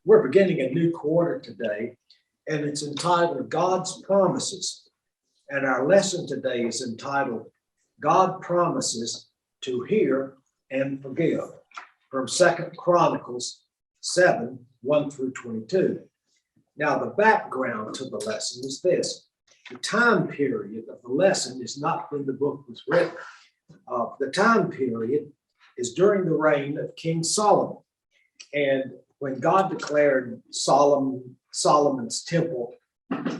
We're beginning a new quarter today, and it's entitled God's Promises. And our lesson today is entitled God Promises to Hear and Forgive, from 2 Chronicles 7, 1 through 22. Now, the background to the lesson is this. The time period of the lesson is not when the book was written. The time period is during the reign of King Solomon. And when God declared Solomon's temple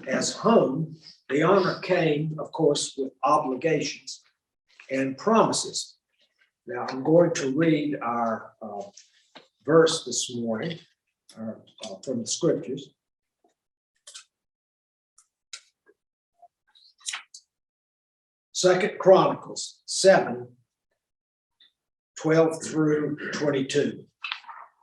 as home, the honor came, of course, with obligations and promises. Now, I'm going to read our verse this morning from the scriptures. Second Chronicles 7, 12 through 22.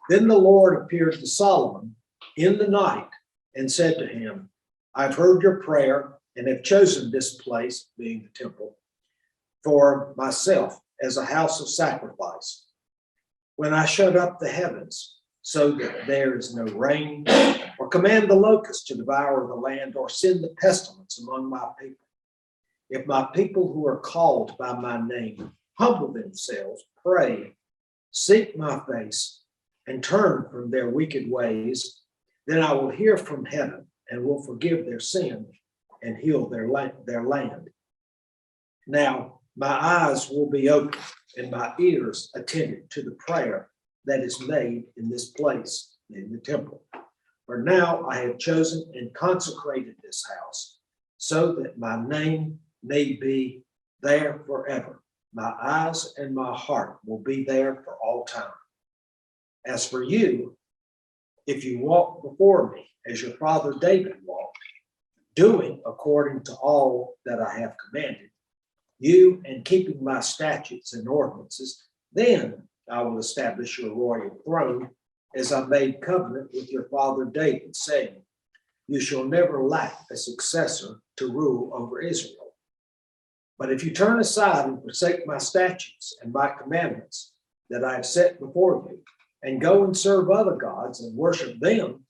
Then the Lord appeared to Solomon in the night and said to him, I've heard your prayer and have chosen this place, being the temple, for myself as a house of sacrifice. When I shut up the heavens so that there is no rain, or command the locusts to devour the land, or send the pestilence among my people. If my people who are called by my name humble themselves, pray, seek my face, and turn from their wicked ways, then I will hear from heaven and will forgive their sin and heal their land. Now my eyes will be open and my ears attentive to the prayer that is made in this place, in the temple. For now I have chosen and consecrated this house so that my name may be there forever. My eyes and my heart will be there for all time. As for you, if you walk before me as your father David walked, doing according to all that I have commanded, you and keeping my statutes and ordinances, then I will establish your royal throne as I made covenant with your father David, saying, you shall never lack a successor to rule over Israel. But if you turn aside and forsake my statutes and my commandments that I have set before you, and go and serve other gods and worship them,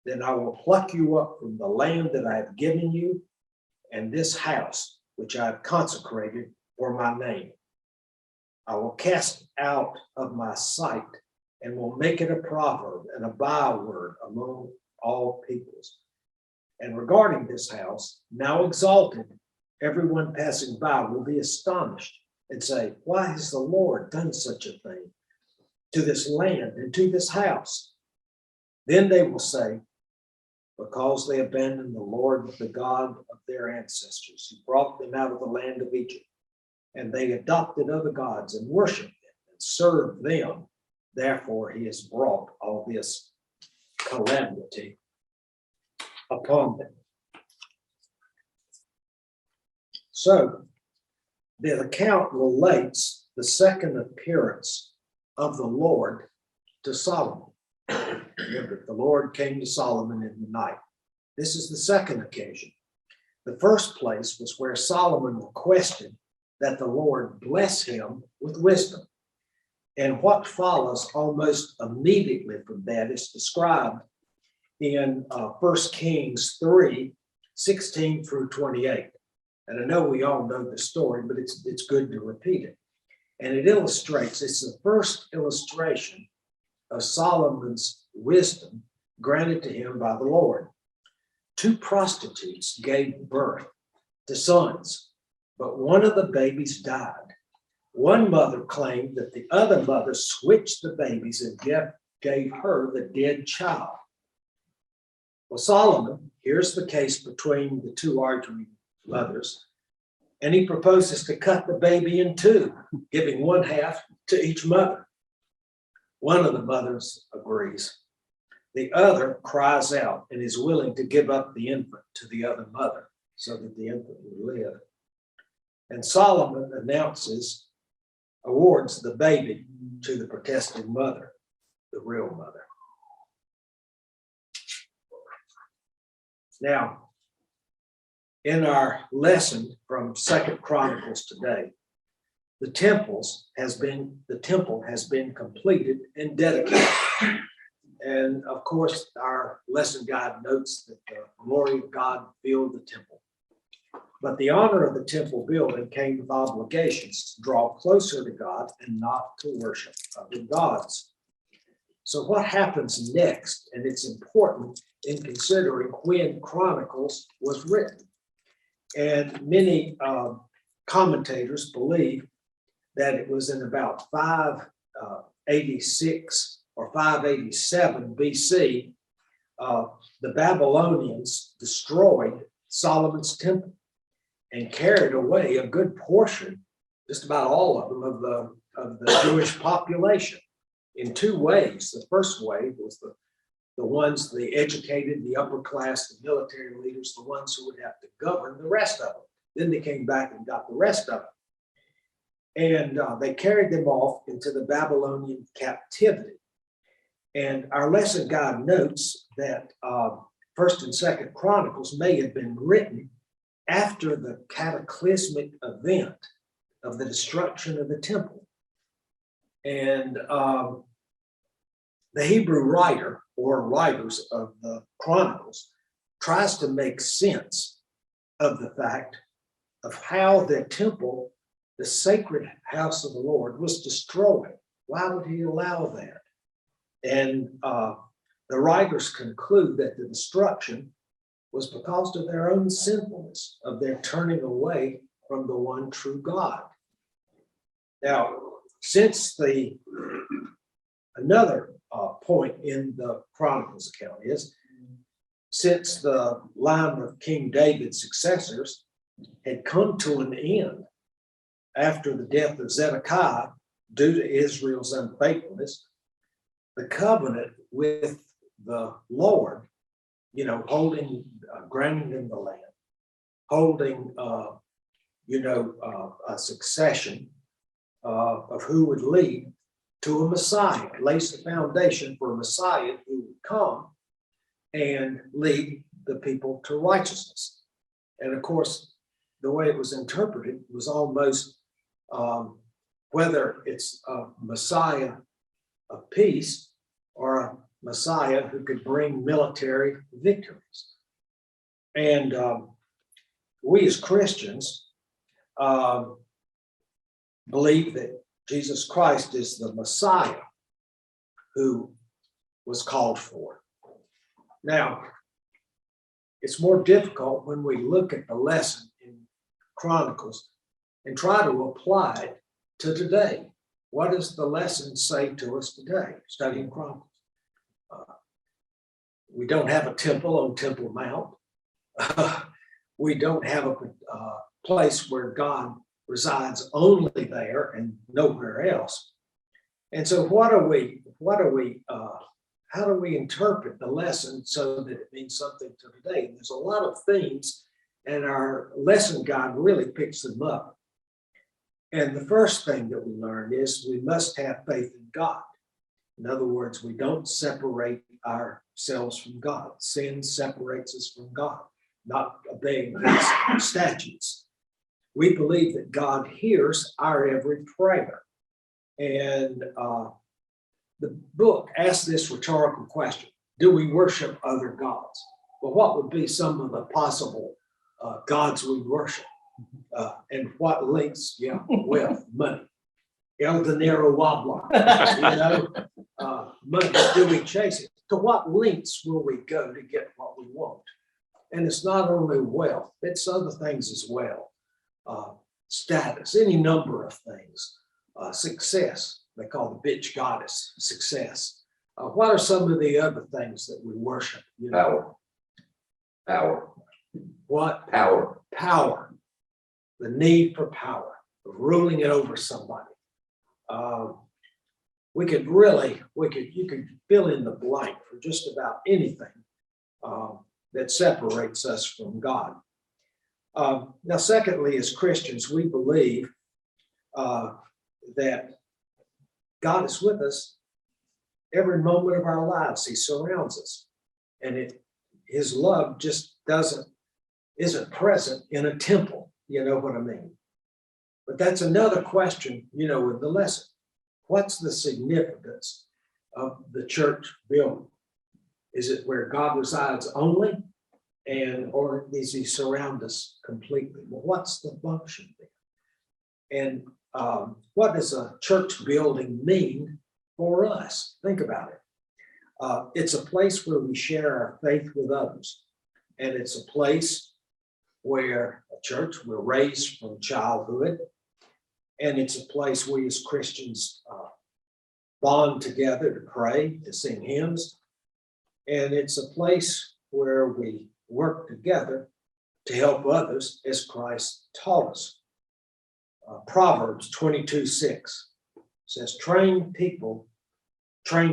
then I will pluck you up from the land that I have given you and this house which I have consecrated for my name. I will cast it out of my sight and will make it a proverb and a byword among all peoples. And regarding this house, now exalted, everyone passing by will be astonished and say, why has the Lord done such a thing to this land and to this house? Then they will say, because they abandoned the Lord, the God of their ancestors, who brought them out of the land of Egypt, and they adopted other gods and worshiped them and served them. Therefore, he has brought all this calamity upon them. So, the account relates the second appearance of the Lord to Solomon. Remember, the Lord came to Solomon in the night. This is the second occasion. The first place was where Solomon requested that the Lord bless him with wisdom. And what follows almost immediately from that is described in 1 Kings 3, 16 through 28. And I know we all know the story, but it's good to repeat it. And it illustrates, it's the first illustration of Solomon's wisdom granted to him by the Lord. Two prostitutes gave birth to sons, but one of the babies died. One mother claimed that the other mother switched the babies and gave her the dead child. Well, Solomon hears the case between the two arguing mothers, and he proposes to cut the baby in two, giving one half to each mother. One of the mothers agrees. The other cries out and is willing to give up the infant to the other mother so that the infant would live. And Solomon awards the baby to the protesting mother, the real mother. Now, in our lesson from 2 Chronicles today, the temple has been completed and dedicated. And of course, our lesson guide notes that the glory of God filled the temple. But the honor of the temple building came with obligations to draw closer to God and not to worship other gods. So what happens next? And it's important in considering when Chronicles was written. And many commentators believe that it was in about 586 or 587 BC. The Babylonians destroyed Solomon's temple and carried away a good portion, just about all of them, of the Jewish population in two ways. The first wave was the ones, the educated, the upper class, the military leaders, the ones who would have to govern the rest of them. Then they came back and got the rest of them. And they carried them off into the Babylonian captivity. And our lesson guide notes that First and Second Chronicles may have been written after the cataclysmic event of the destruction of the temple. And the Hebrew writer or writers of the Chronicles tries to make sense of the fact of how the temple, the sacred house of the Lord, was destroyed. Why would he allow that? And the writers conclude that the destruction was because of their own sinfulness, of their turning away from the one true God. Now, since another point in the Chronicles account is, since the line of King David's successors had come to an end after the death of Zedekiah due to Israel's unfaithfulness, the covenant with the Lord, holding ground in the land, holding, a succession of who would lead to a Messiah. It lays the foundation for a Messiah who would come and lead the people to righteousness. And of course, the way it was interpreted was almost whether it's a Messiah of peace or a Messiah who could bring military victories. And we as Christians believe that Jesus Christ is the Messiah who was called for. Now, it's more difficult when we look at the lesson in Chronicles and try to apply it to today. What does the lesson say to us today, studying Chronicles? We don't have a temple on Temple Mount. We don't have a place where God resides only there and nowhere else. And so how do we interpret the lesson so that it means something to today? And there's a lot of themes, and our lesson guide really picks them up. And the first thing that we learn is we must have faith in God. In other words, we don't separate ourselves from God. Sin separates us from God, not obeying His statutes. We believe that God hears our every prayer. And the book asks this rhetorical question: do we worship other gods? Well, what would be some of the possible gods we worship? And what links? Wealth, money, El Dinero Wobbler, money. Do we chase it? To what lengths will we go to get what we want? And it's not only wealth, it's other things as well. Status, any number of things. Success, they call the bitch goddess success. What are some of the other things that we worship? Power. What? Power. Power. The need for power, of ruling it over somebody. You could fill in the blank for just about anything that separates us from God. Now, secondly, as Christians, we believe that God is with us every moment of our lives. He surrounds us, and His love just isn't present in a temple. You know what I mean? But that's another question, with the lesson. What's the significance of the church building? Is it where God resides only? Or does he surround us completely? Well, what's the function there? And what does a church building mean for us? Think about it. It's a place where we share our faith with others. And it's a place where a church, we're raised from childhood. And it's a place we as Christians bond together to pray, to sing hymns. And it's a place where we work together to help others as Christ taught us. Proverbs 22:6 says, train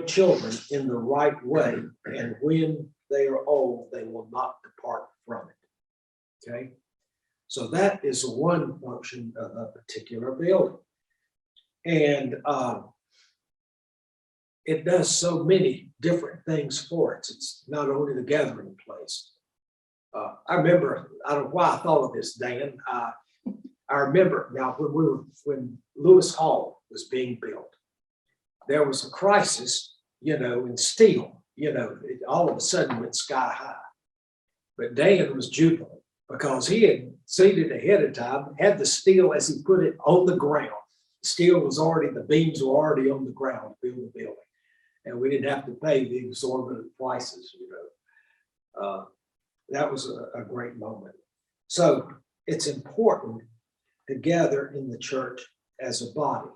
children in the right way, and when they are old, they will not depart from it. Okay? So that is one function of a particular building. And it does so many different things for us. It's not only the gathering place. I remember, I don't know why I thought of this, Dan. I remember now when Lewis Hall was being built, there was a crisis, in steel, it all of a sudden went sky high. But Dan was jubilant because he had seen it ahead of time, had the steel, as he put it, on the ground. Steel was already, the beams were already on the ground to build the building. And we didn't have to pay the exorbitant prices, that was a great moment. So it's important to gather in the church as a body.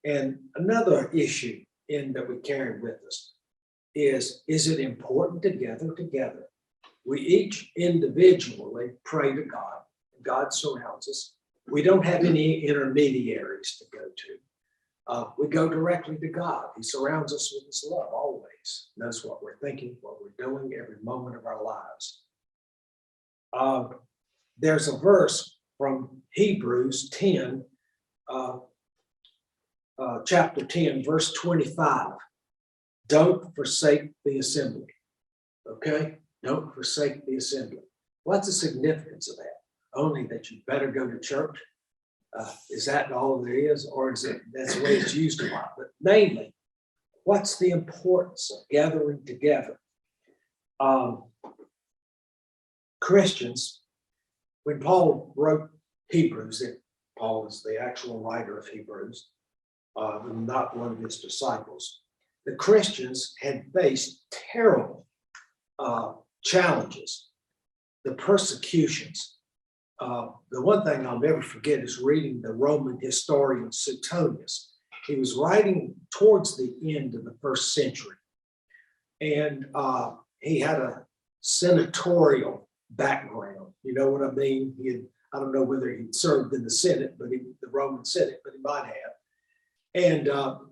And another issue that we carry with us is it important to gather together? We each individually pray to God. God surrounds us. We don't have any intermediaries to go to. We go directly to God. He surrounds us with his love always, knows what we're thinking, what we're doing every moment of our lives. There's a verse from Hebrews 10, chapter 10, verse 25. Don't forsake the assembly. Okay? Don't forsake the assembly. What's the significance of that? Only that you better go to church? Is that all there is? Or is it that's the way it's used a lot? But mainly, what's the importance of gathering together? Christians, when Paul wrote Hebrews, Paul is the actual writer of Hebrews, not one of his disciples. The Christians had faced terrible challenges, the persecutions. The one thing I'll never forget is reading the Roman historian Suetonius. He was writing towards the end of the first century. And he had a senatorial background. You know what I mean? I don't know whether he served in the Senate, but the Roman Senate, but he might have. And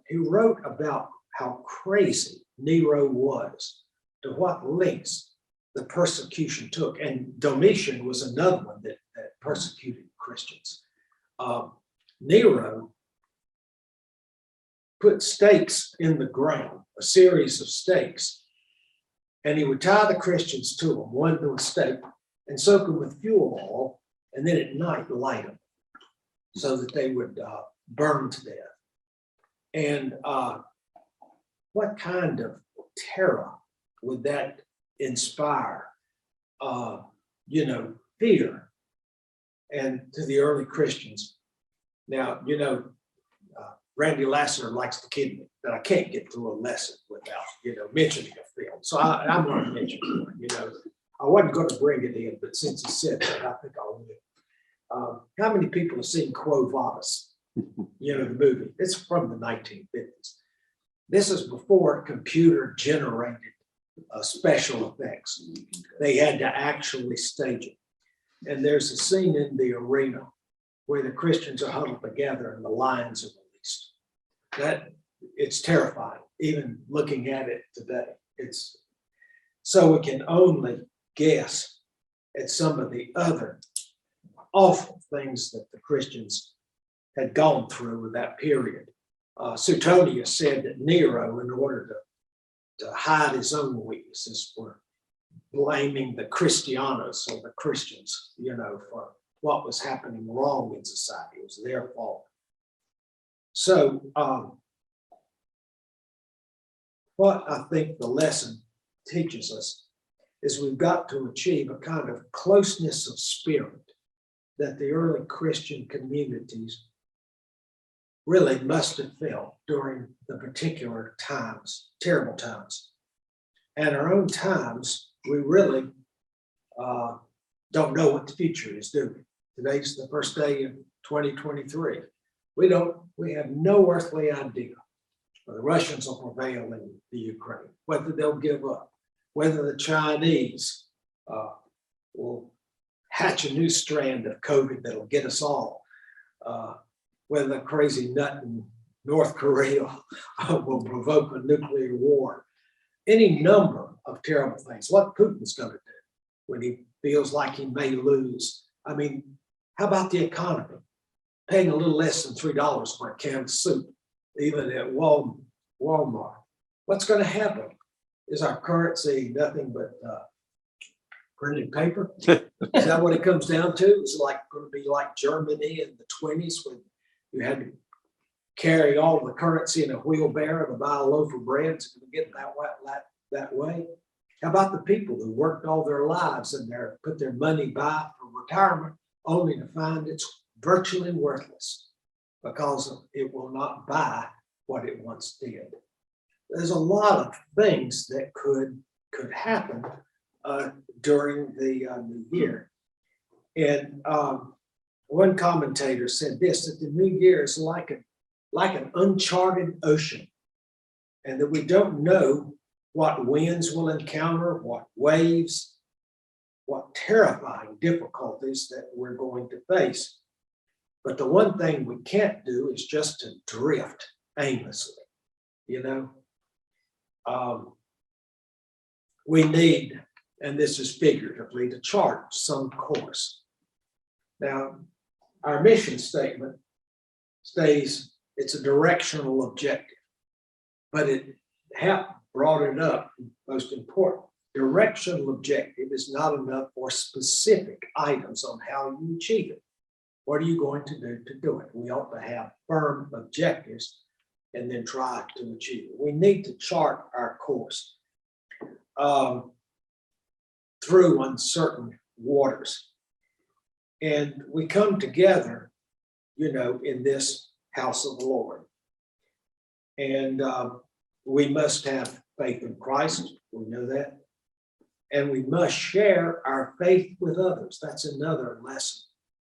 he wrote about how crazy Nero was, to what lengths the persecution took. And Domitian was another one that persecuted Christians. Nero put stakes in the ground, a series of stakes, and he would tie the Christians to them, one to a stake, and soak them with fuel oil, and then at night light them so that they would burn to death. And what kind of terror would that inspire? Fear. And to the early Christians. Now, Randy Lassiter likes to kid me that I can't get through a lesson without, mentioning a film. So I'm going to mention it. I wasn't going to bring it in, but since he said that, I think I will. How many people have seen Quo Vadis? The movie. It's from the 1950s. This is before computer generated special effects. They had to actually stage it. And there's a scene in the arena where the Christians are huddled together and the lions are released. It's terrifying, even looking at it today. So we can only guess at some of the other awful things that the Christians had gone through in that period. Suetonius said that Nero, in order to hide his own weaknesses, were blaming the Christianos, or the Christians, for what was happening wrong in society. It was their fault. So what I think the lesson teaches us is we've got to achieve a kind of closeness of spirit that the early Christian communities really must have felt during the particular times, terrible times. And our own times, we really don't know what the future is, do we? Today's the first day of 2023. We have no earthly idea whether the Russians will prevail in the Ukraine, whether they'll give up, whether the Chinese will hatch a new strand of COVID that'll get us all, whether the crazy nut in North Korea will provoke a nuclear war. Any number of terrible things. What Putin's going to do when he feels like he may lose. I mean, how about the economy? Paying a little less than $3 for a can of soup, even at Walmart. What's going to happen? Is our currency nothing but printed paper? Is that what it comes down to? It's like going to be like Germany in the 1920s when you had to carry all the currency in a wheelbarrow to buy a loaf of bread. It's going to get that way. How about the people who worked all their lives and put their money by for retirement, only to find it's virtually worthless because it will not buy what it once did? There's a lot of things that could happen during the new year. And one commentator said this, that the new year is like an uncharted ocean, and that we don't know what winds we'll encounter, what waves, what terrifying difficulties that we're going to face. But the one thing we can't do is just to drift aimlessly, you know. We need, and this is figuratively, to chart some course. Now, our mission statement states it's a directional objective, but it brought it up, most important. Directional objective is not enough for specific items on how you achieve it. What are you going to do it? We ought to have firm objectives and then try to achieve it. We need to chart our course through uncertain waters. And we come together, you know, in this house of the Lord. And we must have faith in Christ. We know that. And we must share our faith with others. That's another lesson,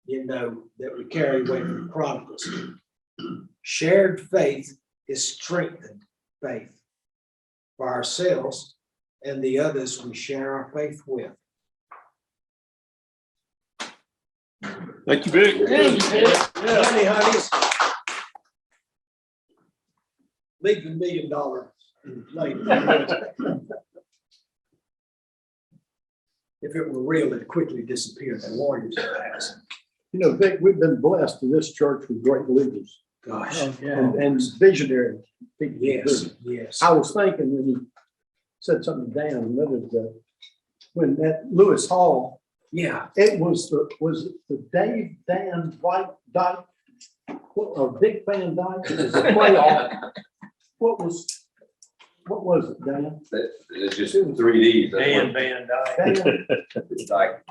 you know, that we carry away from Chronicles. Shared faith is strengthened faith for ourselves and the others we share our faith with. Thank you, Vic. Thank you, Vic. Honey, honeys. Leave the $1 million later. If it were real, it'd quickly disappear. The Warriors ass. You know, Vic, we've been blessed in this church with great leaders. Gosh. And visionary people. Yes, yes. I was thinking when you said something to Dan a minute ago, when at Lewis Hall, Yeah. it was the Dave Dan White Dyke, or Dick Van Dyke, it was a playoff. What was it, Dan? It's just 3Ds. Dan Van Dyke. Dan, It's like,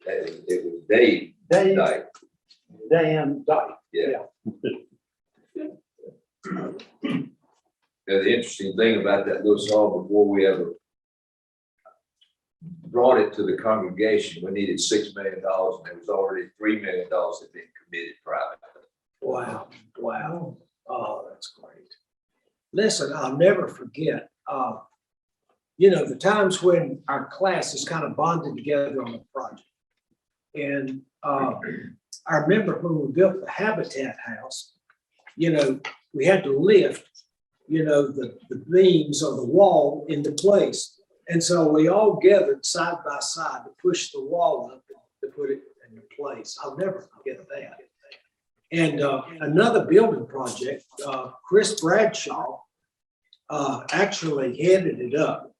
it was Dave Dave Dyke. Dan Dyke. Yeah. The interesting thing about that little song, before we ever brought it to the congregation, we needed $6 million, and there was already $3 million that had been committed privately. Wow. Wow. Oh, that's great. Listen, I'll never forget, you know, the times when our class is kind of bonded together on a project. And I remember when we built the Habitat House, you know, we had to lift, you know, the beams of the wall into place. And so we all gathered side by side to push the wall up to put it into place. I'll never forget that. And another building project, Chris Bradshaw actually headed it up.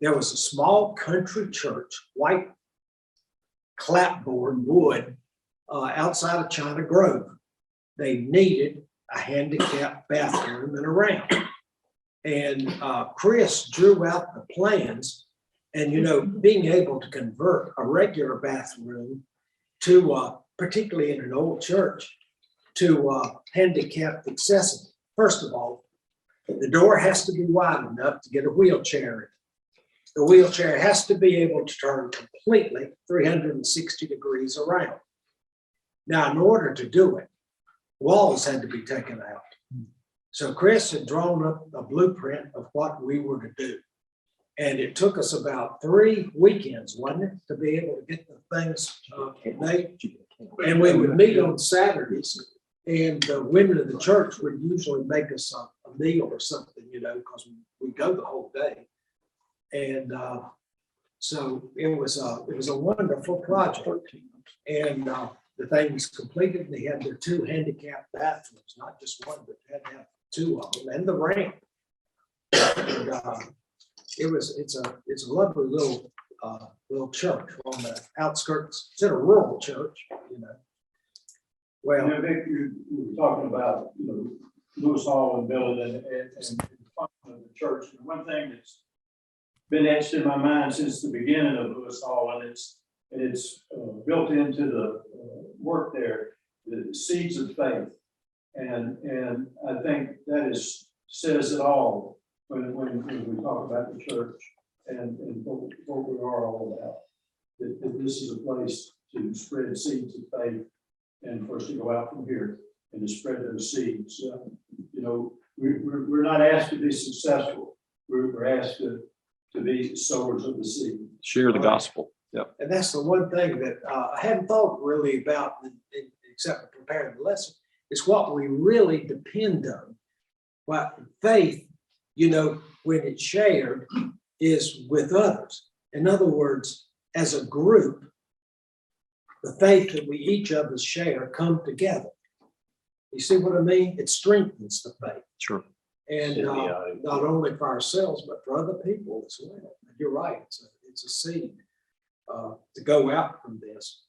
There was a small country church, white clapboard wood, outside of China Grove. They needed a handicapped bathroom and a ramp. And Chris drew out the plans and, being able to convert a regular bathroom to, particularly in an old church, to handicapped accessible. First of all, the door has to be wide enough to get a wheelchair in. The wheelchair has to be able to turn completely 360 degrees around. Now, in order to do it, walls had to be taken out. So Chris had drawn up a blueprint of what we were to do. And it took us about 3 weekends, wasn't it, to be able to get the things made. And we would meet on Saturdays, and the women of the church would usually make us a meal or something, because we go the whole day. And so it was a wonderful project. And the thing was completed, and they had their 2 handicapped bathrooms, not just one, but they had to have 2 of them, and the ramp. And, it's a lovely little church on the outskirts. It's in a rural church, Well, Vic, you were talking about, Lewis Hall and building and the function of the church. And one thing that's been etched in my mind since the beginning of Lewis Hall, and it's built into the work there, the seeds of faith. And I think that says it all when we talk about the church and what we are all about. That this is a place to spread seeds of faith and for us to go out from here and to spread those seeds. We're not asked to be successful. We're asked to be sowers of the seed. Share the gospel. Yep. and that's the one thing that I hadn't thought really about, except for preparing the lesson, is what we really depend on. What faith, when it's shared, is with others. In other words, as a group, the faith that we each of us share come together. You see what I mean? It strengthens the faith. Sure. And not only for ourselves, but for other people as well. You're right. It's a seed to go out from this.